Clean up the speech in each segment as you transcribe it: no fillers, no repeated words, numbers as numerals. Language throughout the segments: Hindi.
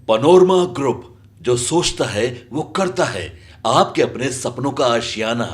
पनोरमा ग्रुप, जो सोचता है वो करता है। आपके अपने सपनों का आशियाना।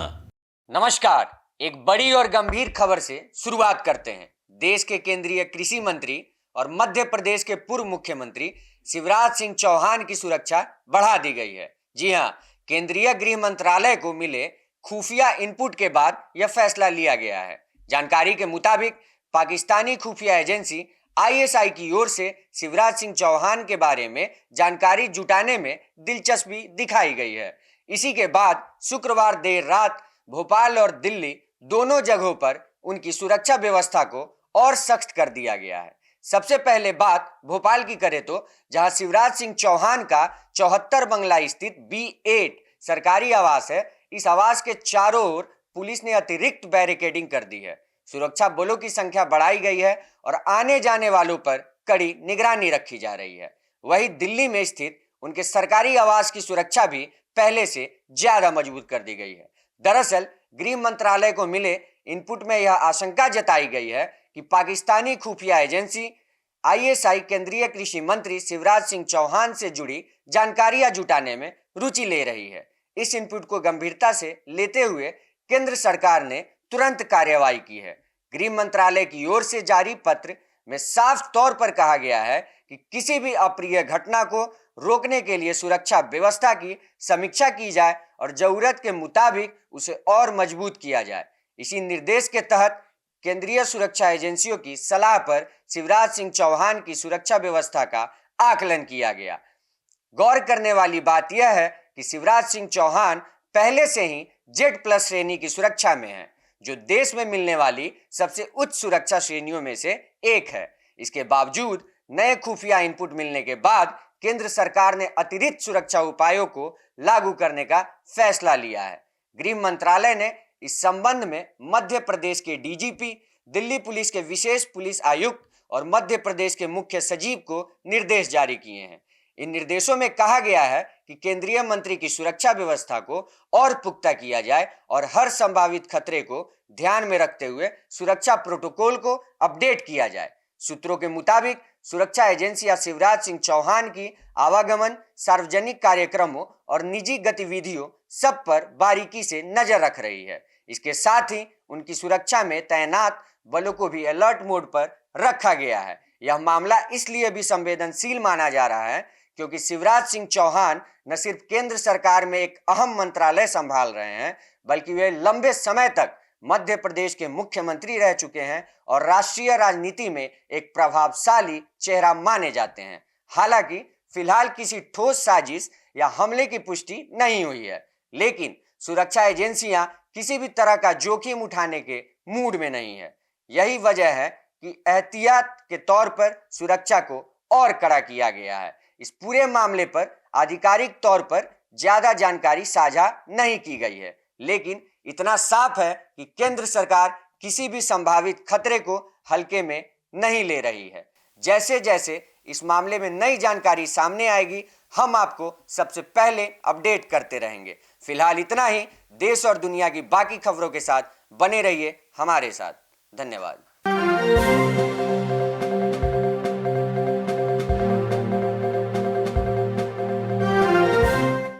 नमस्कार। एक बड़ी और गंभीर खबर से शुरुआत करते हैं। देश के केंद्रीय कृषि मंत्री और मध्य प्रदेश के पूर्व मुख्यमंत्री शिवराज सिंह चौहान की सुरक्षा बढ़ा दी गई है। जी हां, केंद्रीय गृह मंत्रालय को मिले खुफिया इनपुट के बाद यह फैसला लिया गया है। जानकारी के मुताबिक पाकिस्तानी खुफिया एजेंसी आईएसआई की ओर से शिवराज सिंह चौहान के बारे में जानकारी जुटाने में दिलचस्पी दिखाई गई है। इसी के बाद शुक्रवार देर रात भोपाल और दिल्ली दोनों जगहों पर उनकी सुरक्षा व्यवस्था को और सख्त कर दिया गया है। सबसे पहले बात भोपाल की करें तो जहां शिवराज सिंह चौहान का 74 बंगला स्थित B8 सरकारी आवास है, इस आवास के चारों ओर पुलिस ने अतिरिक्त बैरिकेडिंग कर दी है। सुरक्षा बलों की संख्या बढ़ाई गई है और आने जाने वालों पर कड़ी निगरानी रखी जा रही है। वहीं दिल्ली में स्थित उनके सरकारी आवास की सुरक्षा भी पहले से ज्यादा मजबूत कर दी गई है। दरअसल गृह मंत्रालय को मिले इनपुट में यह आशंका जताई गई है कि पाकिस्तानी खुफिया एजेंसी आईएसआई केंद्रीय कृषि मंत्री शिवराज सिंह चौहान से जुड़ी जानकारियां जुटाने में रुचि ले रही है। इस इनपुट को गंभीरता से लेते हुए केंद्र सरकार ने तुरंत कार्रवाई की है। गृह मंत्रालय की ओर से जारी पत्र में साफ तौर पर कहा गया है कि किसी भी अप्रिय घटना को रोकने के लिए सुरक्षा व्यवस्था की समीक्षा की जाए और जरूरत के मुताबिक उसे और मजबूत किया जाए। इसी निर्देश के तहत केंद्रीय सुरक्षा एजेंसियों की सलाह पर शिवराज सिंह चौहान की सुरक्षा व्यवस्था का आकलन किया गया। गौर करने वाली बात यह है कि शिवराज सिंह चौहान पहले से ही Z+ श्रेणी की सुरक्षा में है, जो देश में मिलने वाली सबसे उच्च सुरक्षा श्रेणियों में से एक है। इसके बावजूद नए खुफिया इनपुट मिलने के बाद केंद्र सरकार ने अतिरिक्त सुरक्षा उपायों को लागू करने का फैसला लिया है। गृह मंत्रालय ने इस संबंध में मध्य प्रदेश के डीजीपी, दिल्ली पुलिस के विशेष पुलिस आयुक्त और मध्य प्रदेश के मुख्य सचिव को निर्देश जारी किए हैं। इन निर्देशों में कहा गया है कि केंद्रीय मंत्री की सुरक्षा व्यवस्था को और पुख्ता किया जाए और हर संभावित खतरे को ध्यान में रखते हुए सुरक्षा प्रोटोकॉल को अपडेट किया जाए। सूत्रों के मुताबिक सुरक्षा एजेंसियां शिवराज सिंह चौहान की आवागमन, सार्वजनिक कार्यक्रमों और निजी गतिविधियों सब पर बारीकी से नजर रख रही है। इसके साथ ही उनकी सुरक्षा में तैनात बलों को भी अलर्ट मोड पर रखा गया है। यह मामला इसलिए भी संवेदनशील माना जा रहा है क्योंकि शिवराज सिंह चौहान न सिर्फ केंद्र सरकार में एक अहम मंत्रालय संभाल रहे हैं, बल्कि वे लंबे समय तक मध्य प्रदेश के मुख्यमंत्री रह चुके हैं और राष्ट्रीय राजनीति में एक प्रभावशाली चेहरा माने जाते हैं। हालांकि फिलहाल किसी ठोस साजिश या हमले की पुष्टि नहीं हुई है, लेकिन सुरक्षा एजेंसियां किसी भी तरह का जोखिम उठाने के मूड में नहीं है। यही वजह है कि एहतियात के तौर पर सुरक्षा को और कड़ा किया गया है। इस पूरे मामले पर आधिकारिक तौर पर ज्यादा जानकारी साझा नहीं की गई है, लेकिन इतना साफ है कि केंद्र सरकार किसी भी संभावित खतरे को हल्के में नहीं ले रही है। जैसे जैसे इस मामले में नई जानकारी सामने आएगी, हम आपको सबसे पहले अपडेट करते रहेंगे। फिलहाल इतना ही। देश और दुनिया की बाकी खबरों के साथ बने रहिए हमारे साथ। धन्यवाद।